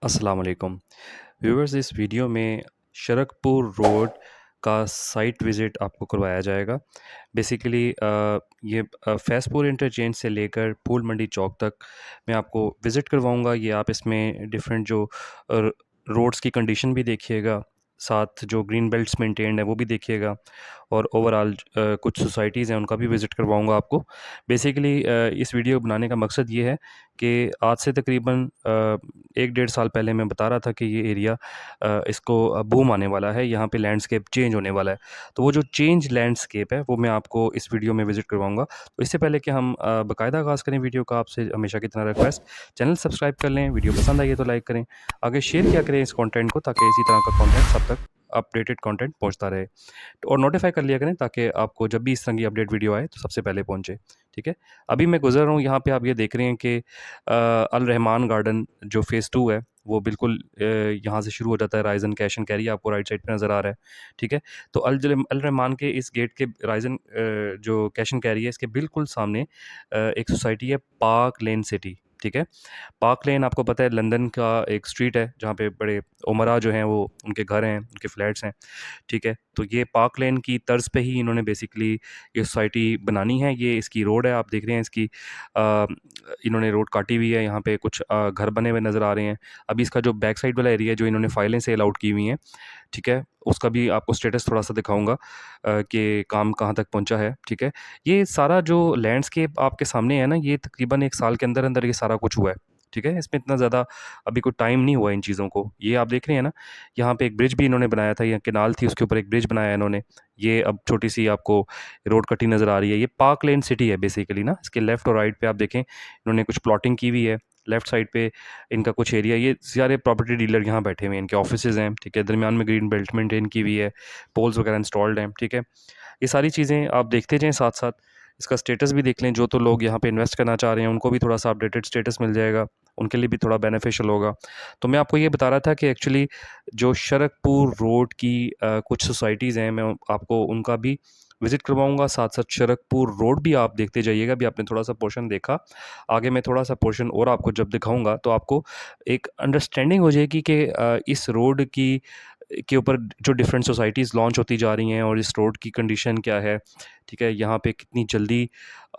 अस्सलाम वालेकुम व्यूअर्स। इस वीडियो में शरकपुर रोड का साइट विज़िट आपको करवाया जाएगा। बेसिकली ये फैज़पुर इंटरचेंज से लेकर फूल मंडी चौक तक मैं आपको विज़िट करवाऊंगा। ये आप इसमें डिफरेंट जो रोड्स की कंडीशन भी देखिएगा, साथ जो ग्रीन बेल्ट्स मेंटेन्ड है वो भी देखिएगा, और ओवरऑल कुछ सोसाइटीज़ हैं उनका भी विज़िट करवाऊंगा आपको। बेसिकली इस वीडियो बनाने का मकसद ये है कि आज से तकरीबन 1 डेढ़ साल पहले मैं बता रहा था कि ये एरिया इसको बूम आने वाला है, यहाँ पे लैंडस्केप चेंज होने वाला है। तो वो जो चेंज लैंडस्केप है वो मैं आपको इस वीडियो में विज़िट करवाऊँगा। तो इससे पहले कि हम बाकायदा आगाज़ करें वीडियो का, आपसे हमेशा की तरह रिक्वेस्ट, चैनल सब्सक्राइब कर लें, वीडियो पसंद आई है तो लाइक करें, आगे शेयर किया करें इस कंटेंट को, ताकि इसी तरह का कंटेंट सब तक अपडेटेड कंटेंट पहुँचता रहे। और नोटिफ़ाई कर लिया करें ताकि आपको जब भी इस तरह की अपडेट वीडियो आए तो सबसे पहले पहुँचे। ठीक है? अभी मैं गुज़र रहा हूँ, यहाँ पे आप ये देख रहे हैं कि अल रहमान गार्डन जो फ़ेज़ 2 है वो बिल्कुल यहाँ से शुरू हो जाता है। राइज़न कैश एंड कैरी आपको राइट साइड पे नज़र आ रहा है। ठीक है? तो अल रहमान के इस गेट के राइज़न जो कैश एंड कैरी है, इसके बिल्कुल सामने एक सोसाइटी है, पार्क लेन सिटी। ठीक है? पार्क लेन आपको पता है लंदन का एक स्ट्रीट है जहाँ पे बड़े उमरा जो हैं वो उनके घर हैं, उनके फ्लैट्स हैं। ठीक है? तो ये पार्क लेन की तर्ज पे ही इन्होंने बेसिकली ये सोसाइटी बनानी है। ये इसकी रोड है, आप देख रहे हैं इसकी इन्होंने रोड काटी हुई है, यहाँ पे कुछ घर बने हुए नज़र आ रहे हैं। अभी इसका जो बैक साइड वाला एरिया है जो इन्होंने फाइलें सेल आउट की हुई हैं, ठीक है? उसका भी आपको स्टेटस थोड़ा-सा दिखाऊँगा कि काम कहाँ तक पहुँचा है। ठीक है? ये सारा जो लैंडस्केप आपके सामने है ना, ये तकरीबन 1 साल के अंदर-अंदर ये सारा कुछ हुआ है। ठीक है? इसमें इतना ज़्यादा अभी कोई टाइम नहीं हुआ इन चीज़ों को। ये आप देख रहे हैं ना, यहाँ पे एक ब्रिज भी इन्होंने बनाया था, ये केनाल थी उसके ऊपर एक ब्रिज बनाया है इन्होंने। ये अब छोटी-सी आपको रोड कटी नज़र आ रही है। ये पार्क लेन सिटी है बेसिकली ना, इसके लेफ्ट और राइट पे आप देखें इन्होंने कुछ प्लॉटिंग की हुई है। लेफ्ट साइड पे इनका कुछ एरिया, ये सारे प्रॉपर्टी डीलर यहाँ बैठे हुए हैं, इनके ऑफिसेज़ हैं। ठीक है? दरमियान में ग्रीन बेल्ट मेंटेन की हुई है, पोल्स वगैरह इंस्टॉल्ड हैं। ठीक है? ये सारी चीज़ें आप देखते जाएँ साथ-साथ, इसका स्टेटस भी देख लें। जो तो लोग यहाँ पे इन्वेस्ट करना चाह रहे हैं उनको भी थोड़ा-सा अपडेटेड स्टेटस मिल जाएगा, उनके लिए भी थोड़ा बेनिफिशियल होगा। तो मैं आपको ये बता रहा था कि एक्चुअली जो शरकपुर रोड की कुछ सोसाइटीज़ हैं, मैं आपको उनका भी विज़िट करवाऊँगा। साथ-साथ शरकपुर रोड भी आप देखते जाइएगा। अभी आपने थोड़ा-सा पोर्शन देखा, आगे मैं थोड़ा-सा पोर्शन और आपको जब दिखाऊँगा तो आपको एक अंडरस्टैंडिंग हो जाएगी कि इस रोड की के ऊपर जो डिफरेंट सोसाइटीज़ लॉन्च होती जा रही हैं और इस रोड की कंडीशन क्या है। ठीक है? यहाँ पे कितनी जल्दी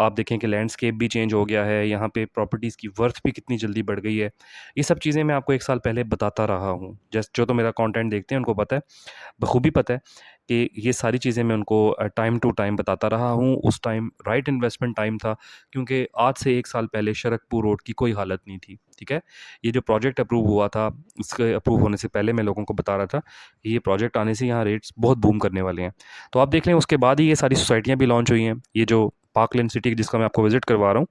आप देखें कि लैंडस्केप भी चेंज हो गया है, यहाँ पे प्रॉपर्टीज़ की वर्थ भी कितनी जल्दी बढ़ गई है। ये सब चीज़ें मैं आपको 1 साल पहले बताता रहा हूँ। जो तो मेरा कंटेंट देखते हैं उनको पता है, बखूबी पता है कि ये सारी चीज़ें मैं उनको टाइम टू टाइम बताता रहा हूँ। उस टाइम राइट इन्वेस्टमेंट टाइम था, क्योंकि आज से 1 साल पहले शरकपुर रोड की कोई हालत नहीं थी। ठीक है? ये जो प्रोजेक्ट अप्रूव हुआ था, इसके अप्रूव होने से पहले मैं लोगों को बता रहा था कि ये प्रोजेक्ट आने से यहाँ रेट्स बहुत बूम करने वाले हैं। तो आप देख लें, उसके बाद ही ये सारी सोसाइटियाँ भी लॉन्च हुई हैं। ये जो पार्क लेन सिटी जिसका मैं आपको विज़िट करवा रहा हूँ,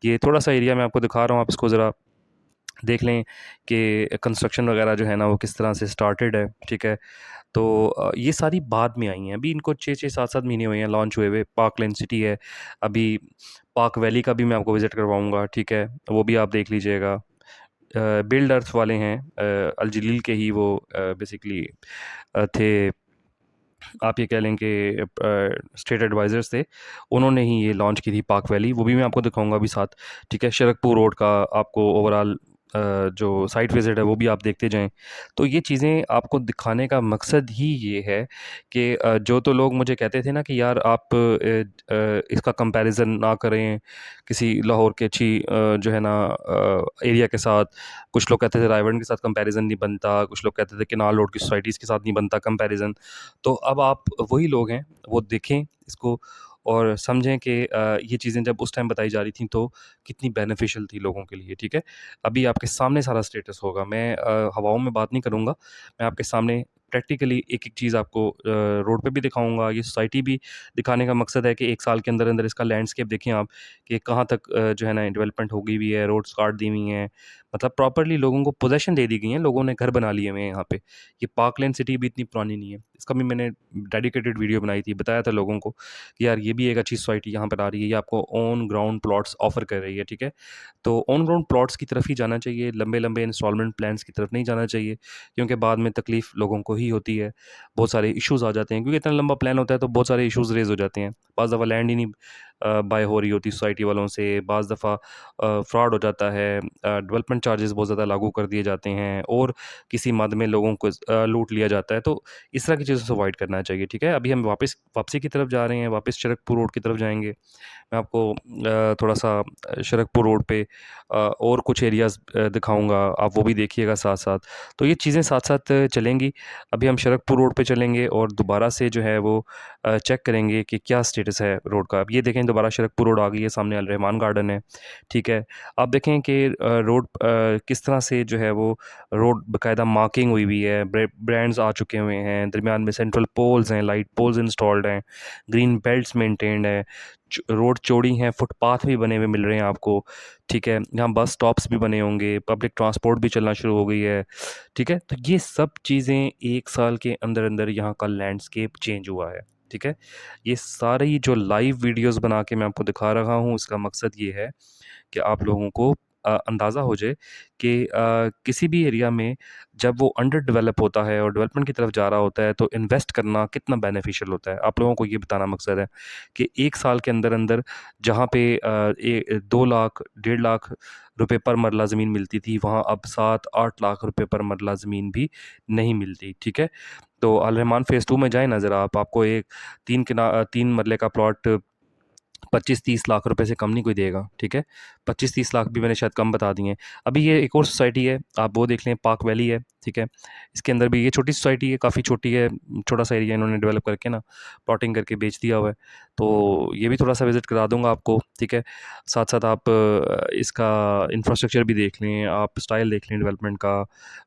ये थोड़ा-सा एरिया मैं आपको दिखा रहा हूँ, आप इसको ज़रा देख लें कि कंस्ट्रक्शन वगैरह जो है ना वो किस तरह से स्टार्टेड है। ठीक है? तो ये सारी बाद में आई हैं, अभी इनको 6-6 7-7 महीने हुए हैं लॉन्च हुए हुए। पार्क लेन सिटी है, अभी पार्क वैली का भी मैं आपको विज़िट करवाऊँगा। ठीक है? वो भी आप देख लीजिएगा। बिल्ड अर्थ वाले हैं, अल जलील के ही वो बेसिकली थे, आप ये कह लें कि स्टेट एडवाइज़र्स थे, उन्होंने ही ये लॉन्च की थी पार्क वैली, वो भी मैं आपको दिखाऊँगा अभी साथ। ठीक है? शरकपुर रोड का आपको ओवरऑल जो साइट विज़िट है वो भी आप देखते जाएँ। तो ये चीज़ें आपको दिखाने का मकसद ही ये है कि जो तो लोग मुझे कहते थे ना कि यार आप इसका कंपैरिज़न ना करें किसी लाहौर की अच्छी जो है ना एरिया के साथ। कुछ लोग कहते थे रायवन के साथ कंपैरिज़न नहीं बनता, कुछ लोग कहते थे केनाल रोड की सोसाइटीज़ के साथ नहीं बनता कंपैरिज़न। तो अब आप वही लोग हैं, वो देखें इसको और समझें कि ये चीज़ें जब उस टाइम बताई जा रही थी तो कितनी बेनिफिशियल थी लोगों के लिए। ठीक है? अभी आपके सामने सारा स्टेटस होगा, मैं हवाओं में बात नहीं करूँगा, मैं आपके सामने प्रैक्टिकली एक-एक चीज़ आपको रोड पे भी दिखाऊँगा। ये सोसाइटी भी दिखाने का मकसद है कि 1 साल के अंदर-अंदर इसका लैंडस्केप देखें आप कि कहाँ तक जो है ना डेवलपमेंट हो गई हुई है, रोड्स काट दी हुई हैं, मतलब प्रॉपर्ली लोगों को पोज़ेशन दे दी गई है, लोगों ने घर बना लिए हुए हैं यहाँ पे। ये पार्क लेन सिटी भी इतनी पुरानी नहीं है। इसका भी मैंने डेडिकेटेड वीडियो बनाई थी, बताया था लोगों को कि यार ये भी एक अच्छी सोसाइटी यहाँ पर आ रही है, ये आपको ऑन ग्राउंड प्लॉट्स ऑफ़र कर रही है। ठीक है? तो ऑन ग्राउंड प्लॉट्स की तरफ ही जाना चाहिए, लंबे-लंबे इंस्टॉलमेंट प्लान्स की तरफ नहीं जाना चाहिए, क्योंकि बाद में तकलीफ़ लोगों को ही होती है। बहुत सारे इश्यूज़ आ जाते हैं, क्योंकि इतना लंबा प्लान होता है तो बहुत सारे इश्यूज़ रेज़ हो जाते हैं। बाज़ दफ़ा लैंड ही नहीं बाय हो रही होती सोसाइटी वालों से, बाज़ दफ़ा फ्रॉड हो जाता है, डेवलपमेंट चार्जेस बहुत ज़्यादा लागू कर दिए जाते हैं और किसी मद में लोगों को लूट लिया जाता है। तो इस तरह की चीज़ों से अवॉइड करना चाहिए, ठीक है? अभी हम वापसी की तरफ जा रहे हैं, वापस शरकपुर रोड की तरफ जाएँगे। मैं आपको थोड़ा-सा शरकपुर रोड पे और कुछ एरियाज़ दिखाऊँगा, आप वो भी देखिएगा साथ-साथ। तो ये चीज़ें साथ-साथ चलेंगी। अभी हम शरकपुर रोड पे चलेंगे और दोबारा से जो है वो चेक करेंगे कि क्या स्टेटस है रोड का। अब ये देखें दोबारा शरकपुर रोड आ गई है, सामने अल रहमान गार्डन है, ठीक है। आप देखें कि रोड किस तरह से जो है वो रोड बाकायदा मार्किंग हुई हुई है, ब्रांड्स आ चुके हुए हैं, दरमियान में सेंट्रल पोल्स हैं, लाइट पोल्स इंस्टॉल्ड हैं, ग्रीन बेल्ट्स मेंटेन्ड है, रोड चौड़ी हैं, फुटपाथ भी बने हुए मिल रहे हैं आपको, ठीक है। यहाँ बस स्टॉप्स भी बने होंगे, पब्लिक ट्रांसपोर्ट भी चलना शुरू हो गई है, ठीक है। तो ये सब चीज़ें 1 साल के अंदर-अंदर यहाँ का लैंडस्केप चेंज हुआ है, ठीक है। ये सारी जो लाइव वीडियोज़ बना के मैं आपको दिखा रहा हूँ, इसका मकसद ये है कि आप लोगों को अंदाज़ा हो जाए कि किसी भी एरिया में जब वो अंडर डेवलप होता है और डेवलपमेंट की तरफ जा रहा होता है, तो इन्वेस्ट करना कितना बेनिफिशियल होता है। आप लोगों को ये बताना मकसद है कि 1 साल के अंदर-अंदर जहाँ पे 2 लाख, 1.5 लाख रुपए पर मरला ज़मीन मिलती थी, वहाँ अब 7-8 लाख रुपए पर मरला ज़मीन भी नहीं मिलती, ठीक है। तो अल रहमान फ़ेज़ 2 में जाएँ ना ज़रा आप, आपको एक 3 मरले का प्लॉट 25-30 लाख रुपए से कम नहीं कोई देगा, ठीक है? 25-30 लाख भी मैंने शायद कम बता दिए हैं। अभी ये एक और सोसाइटी है, आप वो देख लें, पार्क वैली है, ठीक है? इसके अंदर भी ये छोटी सोसाइटी है, काफ़ी छोटी है, छोटा-सा एरिया इन्होंने डेवलप करके ना प्लॉटिंग करके बेच दिया हुआ है। तो ये भी थोड़ा-सा विज़िट करा दूँगा आपको, ठीक है? साथ-साथ आप इसका इंफ्रास्ट्रक्चर भी देख लें, आप स्टाइल देख लें डेवलपमेंट का,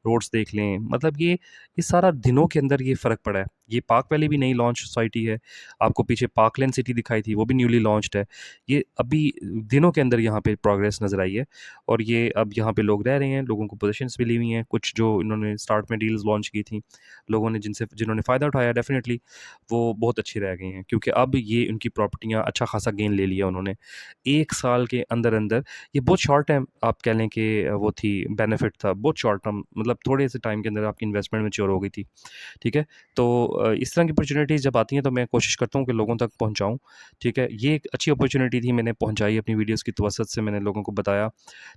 रोड्स देख लें। मतलब ये सारा दिनों के अंदर ये फ़र्क पड़ा है। ये पार्क वैली भी नई लॉन्च सोसाइटी है। आपको पीछे पार्कलैंड सिटी दिखाई थी, वो भी न्यूली लॉन्च्ड है। ये अभी दिनों के अंदर यहाँ पे प्रोग्रेस नज़र आई है और ये अब यहाँ पे लोग रह रहे हैं, लोगों को पोज़ीशंस मिली हुई हैं। कुछ जो इन्होंने स्टार्ट में डील्स लॉन्च की थी, लोगों ने जिन्होंने फ़ायदा उठाया डेफ़िनिटली वो बहुत अच्छी रह गई हैं क्योंकि अब ये उनकी प्रॉपर्टियाँ अच्छा खासा गेन ले लिया उन्होंने। 1 साल के अंदर-अंदर ये बहुत शॉर्ट टाइम आप कह लें कि वो थी बेनिफिट था, बहुत शॉर्ट टर्म मतलब थोड़े से टाइम के अंदर आपकी इन्वेस्टमेंट मैच्योर हो गई थी, ठीक है? तो इस तरह की अपॉर्च्युनिटीज़ जब आती हैं तो मैं कोशिश करता हूँ कि लोगों तक पहुँचाऊँ, ठीक है? ये एक अच्छी अपॉर्च्युनिटी थी, मैंने पहुँचाई अपनी वीडियोज़ की तवज्जुह से मैंने लोगों को बताया,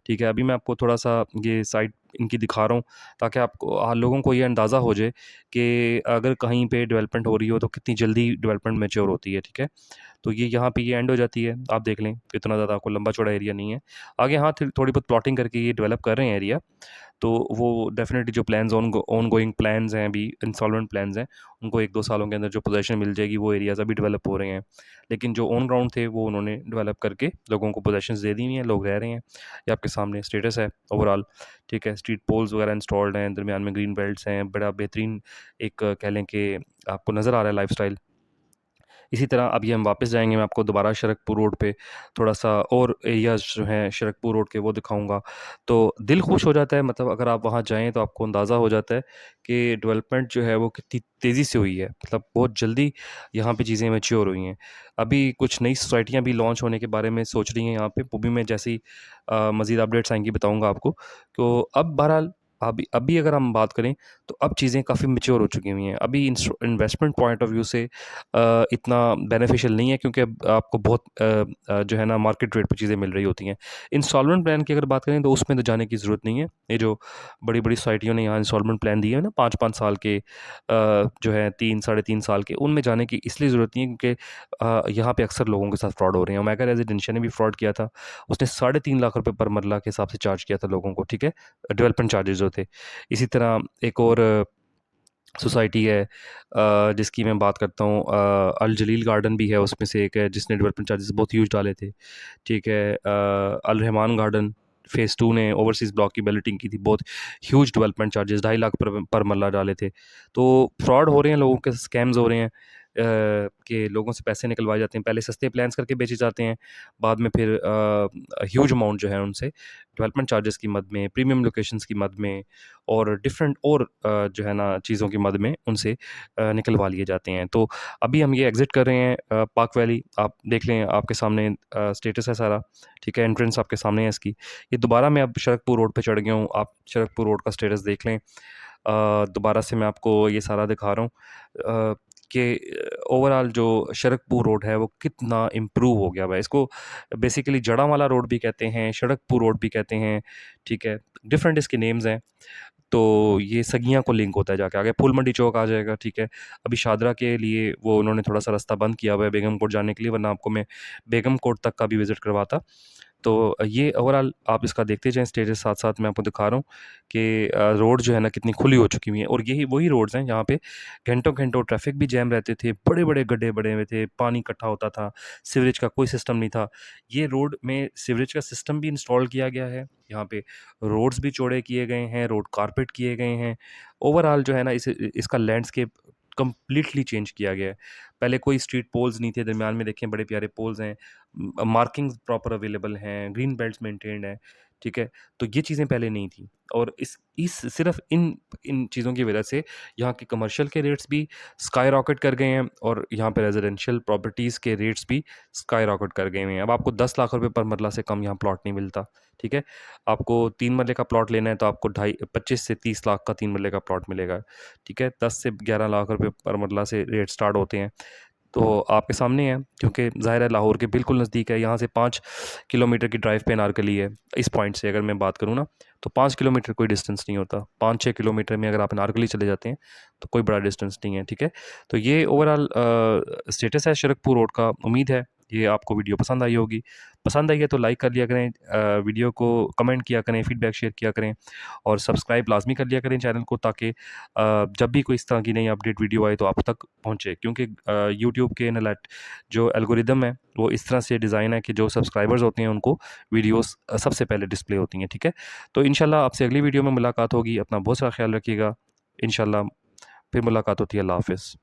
ठीक है? अभी मैं आपको थोड़ा-सा ये साइट इनकी दिखा रहा हूँ ताकि आपको लोगों को ये अंदाज़ा हो जाए कि अगर कहीं पे डेवलपमेंट हो रही हो तो कितनी जल्दी डेवलपमेंट मैच्योर होती है, ठीक है? तो ये यहाँ पे ये एंड हो जाती है, आप देख लें, इतना ज़्यादा आपको लंबा-चौड़ा एरिया नहीं है। आगे हाँ, थोड़ी बहुत प्लॉटिंग करके ये डेवलप कर रहे हैं एरिया, तो वो डेफ़िनेटली जो प्लान्स ऑनगोइंग प्लान्स हैं अभी, इंस्टॉलमेंट प्लान्स हैं, उनको 1-2 सालों के अंदर जो पोज़ीशन मिल जाएगी, वो एरियाज़ अभी डेवलप हो रहे हैं। लेकिन जो ऑन ग्राउंड थे, वो उन्होंने डेवलप करके लोगों को पोज़ीशंस दे दी हुई हैं, लोग रह रहे हैं। ये आपके सामने स्टेटस है ओवरऑल, ठीक है? स्ट्रीट पोल्स वगैरह इंस्टॉल्ड हैं, दरमियान में ग्रीन बेल्ट्स हैं, बड़ा बेहतरीन एक कह लें कि आपको नज़र आ रहा है लाइफ़स्टाइल। इसी तरह अभी हम वापस जाएँगे, मैं आपको दोबारा शरकपुर रोड पे थोड़ा-सा और एरियाज़ जो हैं शरकपुर रोड के वो दिखाऊँगा। तो दिल खुश हो जाता है मतलब अगर आप वहाँ जाएँ तो आपको अंदाज़ा हो जाता है कि डेवलपमेंट जो है वो कितनी तेज़ी से हुई है। मतलब बहुत जल्दी यहाँ पे चीज़ें मैच्योर हुई हैं। अभी कुछ नई सोसाइटियाँ भी लॉन्च होने के बारे में सोच रही हैं यहाँ पे, वो भी मैं जैसे ही मज़ीद अपडेट्स आएँगी बताऊँगा आपको। तो अब बहरहाल अभी अगर हम बात करें तो अब चीज़ें काफ़ी मैच्योर हो चुकी हुई हैं। अभी इन्वेस्टमेंट पॉइंट ऑफ व्यू से इतना बेनिफिशियल नहीं है क्योंकि अब आपको बहुत जो है ना मार्केट रेट पे चीज़ें मिल रही होती हैं। इंस्टॉलमेंट प्लान की अगर बात करें तो उसमें तो जाने की ज़रूरत नहीं है। ये जो बड़ी-बड़ी सोसाइटियों ने यहाँ इंस्टॉलमेंट प्लान दिए हैं ना 5-5 साल के जो है 3 साढ़े 3 साल के, उनमें जाने की इसलिए ज़रूरत नहीं है क्योंकि यहाँ पे अक्सर लोगों के साथ फ्रॉड हो रहे हैं। ओमेगा रेज़िडेंशियल ने भी फ्रॉड किया था। उसने साढ़े 3 लाख रुपए पर मरला के हिसाब से चार्ज किया था लोगों को, ठीक है? डेवलपमेंट चार्जेज़ जो थे। इसी तरह एक और सोसाइटी है जिसकी मैं बात करता हूँ अल जलील गार्डन भी है उसमें से एक है जिसने डेवलपमेंट चार्जेस बहुत ह्यूज डाले थे, ठीक है। अल रहमान गार्डन फ़ेज़ 2 ने ओवरसीज़ ब्लॉक की बैलेटिंग की थी, बहुत ह्यूज डेवलपमेंट चार्जेस 2.5 लाख पर मरला डाले थे। तो फ्रॉड हो रहे हैं, लोगों के स्कैम्स हो रहे हैं कि लोगों से पैसे निकलवाए जाते हैं, पहले सस्ते प्लान्स करके बेचे जाते हैं, बाद में फिर ह्यूज अमाउंट जो है उनसे डेवलपमेंट चार्जेस की मद में, प्रीमियम लोकेशंस की मद में और डिफरेंट और जो है ना चीज़ों की मद में उनसे निकलवा लिए जाते हैं। तो अभी हम ये एग्ज़िट कर रहे हैं पार्क वैली, आप देख लें आपके सामने स्टेटस है सारा, ठीक है, एंट्रेंस आपके सामने है इसकी। ये दोबारा मैं अब शरकपुर रोड पे चढ़ गया हूँ, आप शरकपुर रोड का स्टेटस देख लें। दोबारा से मैं आपको ये सारा दिखा रहा हूँ कि ओवरऑल जो शरकपुर रोड है वो कितना इम्प्रूव हो गया हुआ है। इसको बेसिकली जड़ांवाला रोड भी कहते हैं, शरकपुर रोड भी कहते हैं, ठीक है? डिफरेंट इसके नेम्स हैं। तो ये सगियाँ को लिंक होता है जाके, आगे फूल मंडी चौक आ जाएगा, ठीक है? अभी शादरा के लिए वो उन्होंने थोड़ा-सा रास्ता बंद किया हुआ है बेगम कोट जाने के लिए, वरना आपको मैं बेगम कोट तक का भी विज़िट करवाता। तो ये ओवरऑल आप इसका देखते जाएँ स्टेजेस साथ-साथ मैं आपको दिखा रहा हूँ कि रोड जो है ना कितनी खुली हो चुकी हुई हैं, और यही वही रोड्स हैं जहाँ पे घंटों-घंटों ट्रैफ़िक भी जैम रहते थे, बड़े-बड़े गड्ढे बने हुए थे, पानी इकट्ठा होता था, सीवरेज का कोई सिस्टम नहीं था। ये रोड में सीवरेज का सिस्टम भी इंस्टॉल किया गया है, यहाँ पे रोड्स भी चौड़े किए गए हैं, रोड कारपेट किए गए हैं। ओवरऑल जो है ना इसका लैंडस्केप कंप्लीटली चेंज किया गया है। पहले कोई स्ट्रीट पोल्स नहीं थे, दरमियान में देखें बड़े प्यारे पोल्स हैं, मार्किंग्स प्रॉपर अवेलेबल हैं, ग्रीन बेल्ट्स मेंटेन्ड हैं, ठीक है? तो ये चीज़ें पहले नहीं थी, और इस सिर्फ़ इन इन चीज़ों की वजह से यहाँ के कमर्शियल के रेट्स भी स्काई रॉकेट कर गए हैं, और यहाँ पे रेज़िडेंशियल प्रॉपर्टीज़ के रेट्स भी स्काई रॉकेट कर गए हुए हैं। अब आपको 10 लाख रुपए पर मरला से कम यहाँ प्लॉट नहीं मिलता, ठीक है? आपको 3 मरले का प्लॉट लेना है तो आपको ढाई 25 से 30 लाख का 3 मरले का प्लॉट मिलेगा, ठीक है? 10 से 11 लाख रुपए पर मरला से रेट स्टार्ट होते हैं। तो आपके सामने है, क्योंकि ज़ाहिर है लाहौर के बिल्कुल नज़दीक है, यहाँ से 5 किलोमीटर की ड्राइव पे अनारकली है। इस पॉइंट से अगर मैं बात करूँ ना, तो 5 किलोमीटर कोई डिस्टेंस नहीं होता। 5-6 किलोमीटर में अगर आप अनारकली चले जाते हैं, तो कोई बड़ा डिस्टेंस नहीं है, ठीक है? तो ये ओवरऑल स्टेटस है शरकपुर रोड का। उम्मीद है ये आपको वीडियो पसंद आई होगी। पसंद आई है तो लाइक कर लिया करें, वीडियो को कमेंट किया करें, फीडबैक शेयर किया करें, और सब्सक्राइब लाज़मी कर लिया करें चैनल को, ताकि जब भी कोई इस तरह की नई अपडेट वीडियो आए तो आप तक पहुँचे। क्योंकि यूट्यूब के एनालैट जो एल्गोरिदम है वो इस तरह से डिज़ाइन है कि जो सब्सक्राइबर्स होते हैं उनको वीडियोस सबसे पहले डिस्प्ले होती हैं, ठीक है? तो इंशाल्लाह आपसे अगली वीडियो में मुलाकात होगी। अपना बहुत सारा ख्याल रखिएगा। इंशाल्लाह फिर मुलाकात होती है। अल्लाह हाफ़िज़।